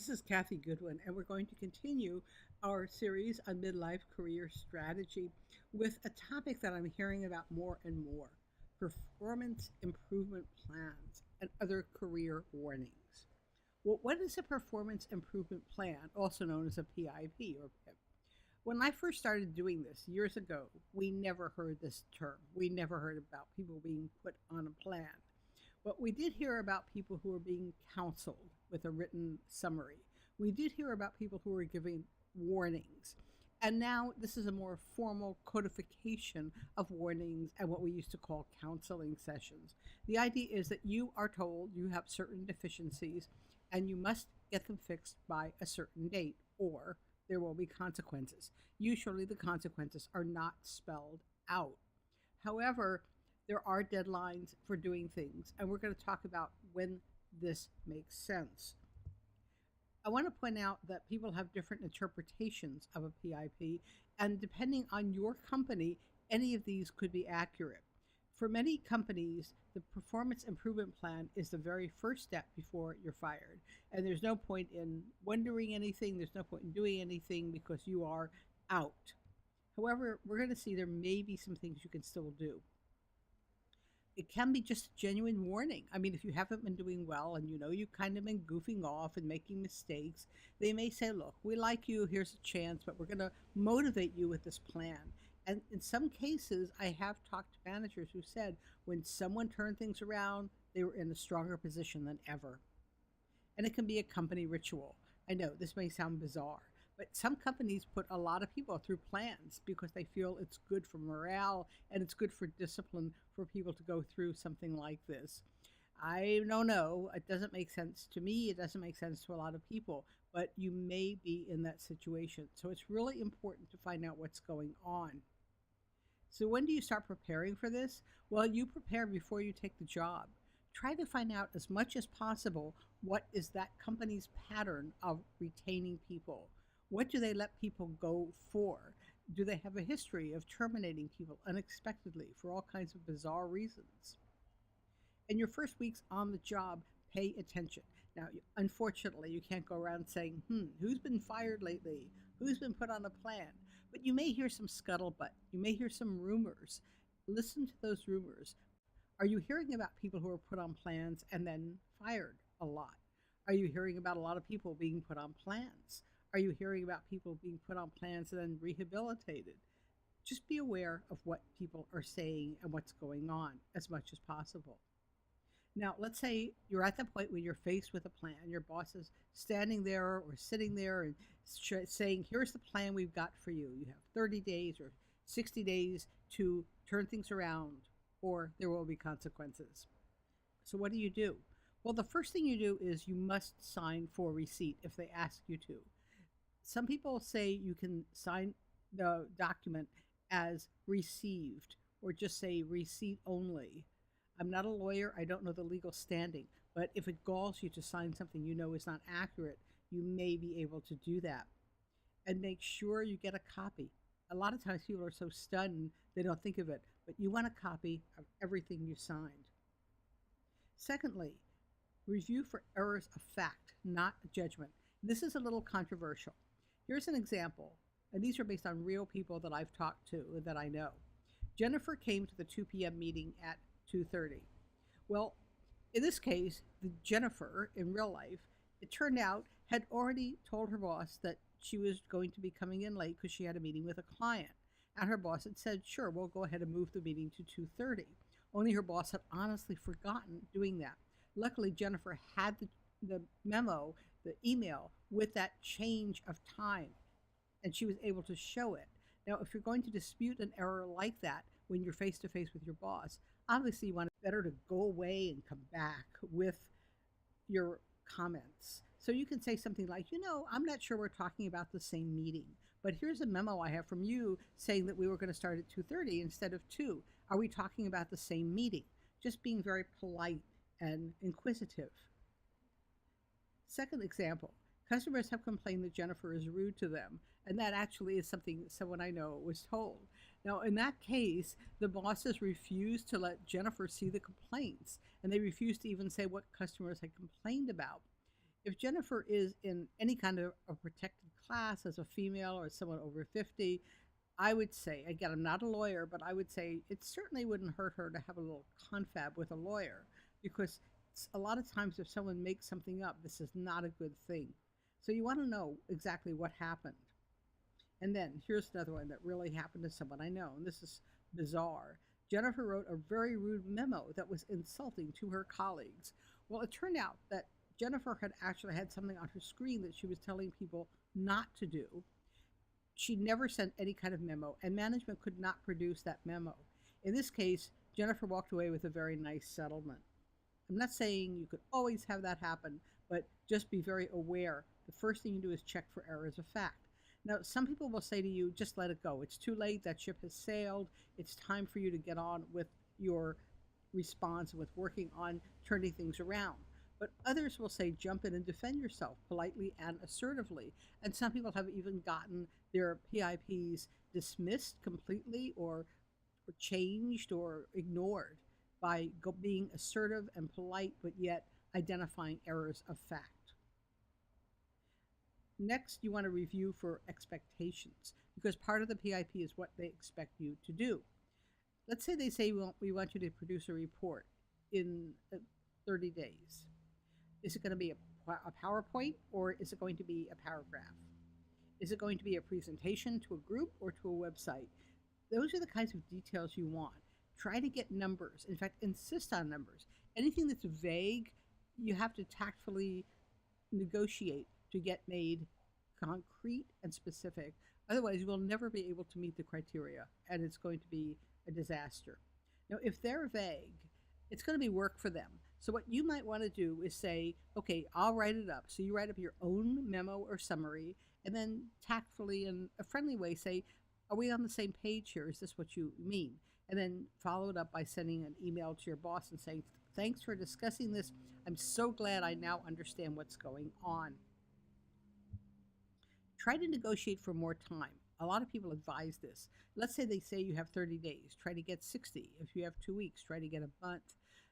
This is Cathy Goodwin, and we're going to continue our series on midlife career strategy with a topic that I'm hearing about more and more: performance improvement plans and other career warnings. Well, what is a performance improvement plan, also known as a PIP or PIP? When I first started doing this years ago, we never heard this term. We never heard about people being put on a plan. But we did hear about people who were being counseled with a written summary. We did hear about people who were giving warnings. And now this is a more formal codification of warnings and what we used to call counseling sessions. The idea is that you are told you have certain deficiencies and you must get them fixed by a certain date, or there will be consequences. Usually the consequences are not spelled out. However, there are deadlines for doing things, and we're going to talk about when this makes sense. I want to point out that people have different interpretations of a PIP, and depending on your company, any of these could be accurate. For many companies, the performance improvement plan is the very first step before you're fired, and there's no point in wondering anything, there's no point in doing anything because you are out. However, we're going to see there may be some things you can still do. It can be just a genuine warning. I mean, if you haven't been doing well and you know you've kind of been goofing off and making mistakes, they may say, look, we like you, here's a chance, but we're going to motivate you with this plan. And in some cases, I have talked to managers who said when someone turned things around, they were in a stronger position than ever. And it can be a company ritual. I know this may sound bizarre, but some companies put a lot of people through plans because they feel it's good for morale and it's good for discipline for people to go through something like this. I don't know. It doesn't make sense to me. It doesn't make sense to a lot of people, but you may be in that situation. So it's really important to find out what's going on. So when do you start preparing for this? Well, you prepare before you take the job. Try to find out as much as possible what is that company's pattern of retaining people. What do they let people go for? Do they have a history of terminating people unexpectedly for all kinds of bizarre reasons? In your first weeks on the job, pay attention. Now, unfortunately, you can't go around saying, who's been fired lately? Who's been put on a plan? But you may hear some scuttlebutt. You may hear some rumors. Listen to those rumors. Are you hearing about people who are put on plans and then fired a lot? Are you hearing about a lot of people being put on plans? Are you hearing about people being put on plans and then rehabilitated? Just be aware of what people are saying and what's going on as much as possible. Now, let's say you're at the point where you're faced with a plan. Your boss is standing there or sitting there and saying, here's the plan we've got for you. You have 30 days or 60 days to turn things around, or there will be consequences. So what do? Well, the first thing you do is you must sign for receipt if they ask you to. Some people say you can sign the document as received or just say receipt only. I'm not a lawyer. I don't know the legal standing, but if it galls you to sign something you know is not accurate, you may be able to do that. And make sure you get a copy. A lot of times people are so stunned they don't think of it, but you want a copy of everything you signed. Secondly, review for errors of fact, not judgment. This is a little controversial. Here's an example, and these are based on real people that I've talked to that I know. Jennifer came to the 2 p.m. meeting at 2:30. Well, in this case, the Jennifer in real life, it turned out, had already told her boss that she was going to be coming in late because she had a meeting with a client. And her boss had said, sure, we'll go ahead and move the meeting to 2:30. Only her boss had honestly forgotten doing that. Luckily, Jennifer had the memo, the email with that change of time, and she was able to show it. Now, if you're going to dispute an error like that when you're face to face with your boss, obviously you want it better to go away and come back with your comments. So you can say something like, I'm not sure we're talking about the same meeting, but here's a memo I have from you saying that we were going to start at 2:30 instead of 2. Are we talking about the same meeting? Just being very polite and inquisitive. Second example, customers have complained that Jennifer is rude to them, and that actually is something someone I know was told. Now, in that case, the bosses refused to let Jennifer see the complaints, and they refused to even say what customers had complained about. If Jennifer is in any kind of a protected class as a female or someone over 50, I would say, again, I'm not a lawyer, but I would say it certainly wouldn't hurt her to have a little confab with a lawyer because a lot of times if someone makes something up, this is not a good thing. So you want to know exactly what happened. And then here's another one that really happened to someone I know, and this is bizarre. Jennifer wrote a very rude memo that was insulting to her colleagues. Well, it turned out that Jennifer had actually had something on her screen that she was telling people not to do. She never sent any kind of memo, and management could not produce that memo. In this case, Jennifer walked away with a very nice settlement. I'm not saying you could always have that happen, but just be very aware. The first thing you do is check for errors of fact. Now, some people will say to you, just let it go. It's too late. That ship has sailed. It's time for you to get on with your response and with working on turning things around. But others will say, jump in and defend yourself politely and assertively. And some people have even gotten their PIPs dismissed completely or changed or ignored by being assertive and polite, but yet identifying errors of fact. Next, you want to review for expectations because part of the PIP is what they expect you to do. Let's say they say we want you to produce a report in 30 days. Is it going to be a PowerPoint or is it going to be a paragraph? Is it going to be a presentation to a group or to a website? Those are the kinds of details you want. Try to get numbers. In fact, insist on numbers. Anything that's vague, you have to tactfully negotiate to get made concrete and specific. Otherwise, you will never be able to meet the criteria, and it's going to be a disaster. Now, if they're vague, it's going to be work for them. So what you might want to do is say, okay, I'll write it up. So you write up your own memo or summary, and then tactfully in a friendly way say, are we on the same page here? Is this what you mean? And then follow it up by sending an email to your boss and saying, thanks for discussing this. I'm so glad I now understand what's going on. Try to negotiate for more time. A lot of people advise this. Let's say they say you have 30 days, try to get 60. If you have 2 weeks, try to get a month.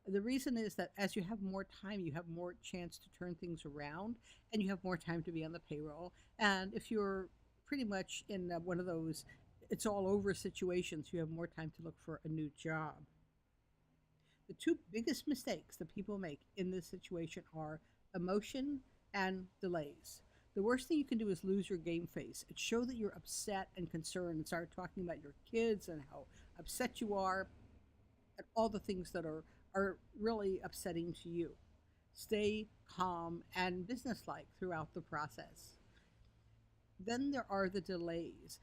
The reason is that as you have more time, you have more chance to turn things around and you have more time to be on the payroll. And if you're pretty much in one of those it's all over situations, you have more time to look for a new job. The two biggest mistakes that people make in this situation are emotion and delays. The worst thing you can do is lose your game face. It show that you're upset and concerned and start talking about your kids and how upset you are and all the things that are really upsetting to you. Stay calm and businesslike throughout the process. Then there are the delays.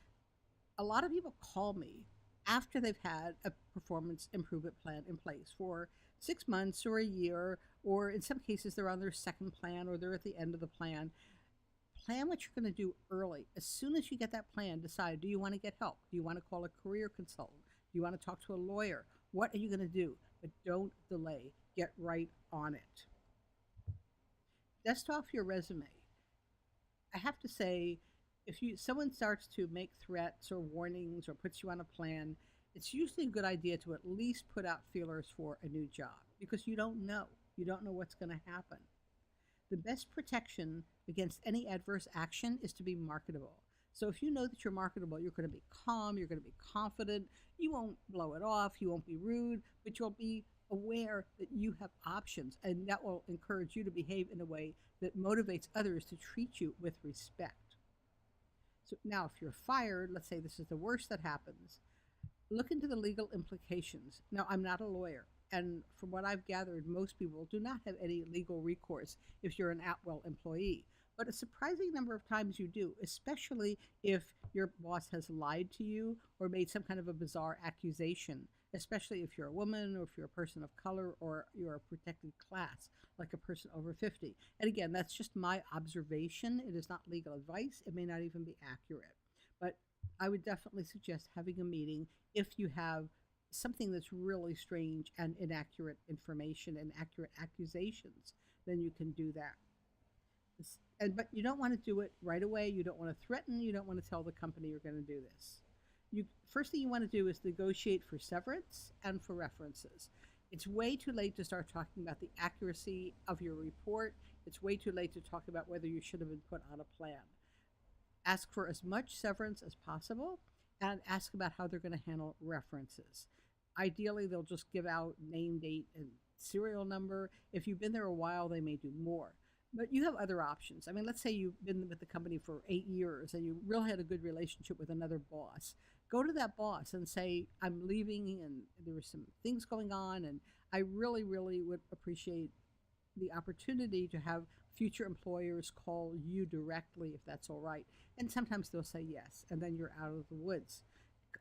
A lot of people call me after they've had a performance improvement plan in place for 6 months or a year, or in some cases they're on their second plan or they're at the end of the plan. Plan what you're going to do early. As soon as you get that plan, decide, do you want to get help? Do you want to call a career consultant? Do you want to talk to a lawyer? What are you going to do? But don't delay. Get right on it. Dust off your resume. I have to say, if someone starts to make threats or warnings or puts you on a plan, it's usually a good idea to at least put out feelers for a new job because you don't know. You don't know what's going to happen. The best protection against any adverse action is to be marketable. So if you know that you're marketable, you're going to be calm, you're going to be confident, you won't blow it off, you won't be rude, but you'll be aware that you have options, and that will encourage you to behave in a way that motivates others to treat you with respect. So now if you're fired, let's say this is the worst that happens, look into the legal implications. Now, I'm not a lawyer, and from what I've gathered, most people do not have any legal recourse if you're an at-will employee. But a surprising number of times you do, especially if your boss has lied to you or made some kind of a bizarre accusation, especially if you're a woman or if you're a person of color or you're a protected class, like a person over 50. And again, that's just my observation. It is not legal advice. It may not even be accurate. But I would definitely suggest having a meeting if you have something that's really strange and inaccurate information and accurate accusations, then you can do that. But you don't want to do it right away. You don't want to threaten. You don't want to tell the company you're going to do this. First thing you want to do is negotiate for severance and for references. It's way too late to start talking about the accuracy of your report It's way too late to talk about whether you should have been put on a plan. Ask for as much severance as possible and ask about how they're going to handle references. Ideally, they'll just give out name, date, and serial number. If you've been there a while, they may do more. But you have other options. I mean, let's say you've been with the company for 8 years and you really had a good relationship with another boss. Go to that boss and say, I'm leaving and there were some things going on, and I really, really would appreciate the opportunity to have future employers call you directly if that's all right. And sometimes they'll say yes, and then you're out of the woods.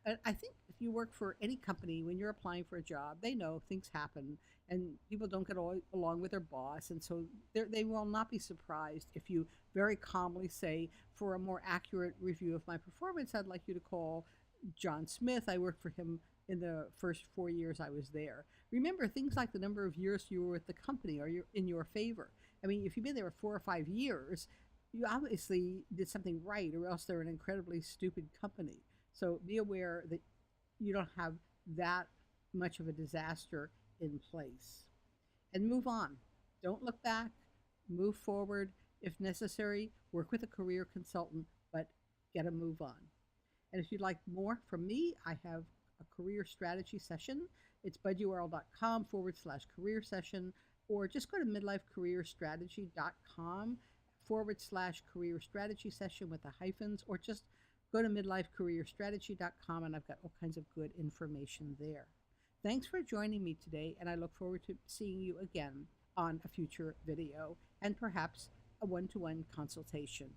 I think if you work for any company, when you're applying for a job, they know things happen and people don't get along with their boss. And so they will not be surprised if you very calmly say, for a more accurate review of my performance, I'd like you to call John Smith. I worked for him in the first 4 years I was there. Remember, things like the number of years you were with the company are in your favor. I mean, if you've been there 4 or 5 years, you obviously did something right, or else they're an incredibly stupid company. So be aware that you don't have that much of a disaster in place. And move on. Don't look back. Move forward. If necessary, work with a career consultant, but get a move on. And if you'd like more from me, I have a career strategy session. It's budurl.com/career session, or just go to midlifecareerstrategy.com/career strategy session with the hyphens, or just go to midlifecareerstrategy.com, and I've got all kinds of good information there. Thanks for joining me today, and I look forward to seeing you again on a future video and perhaps a one-to-one consultation.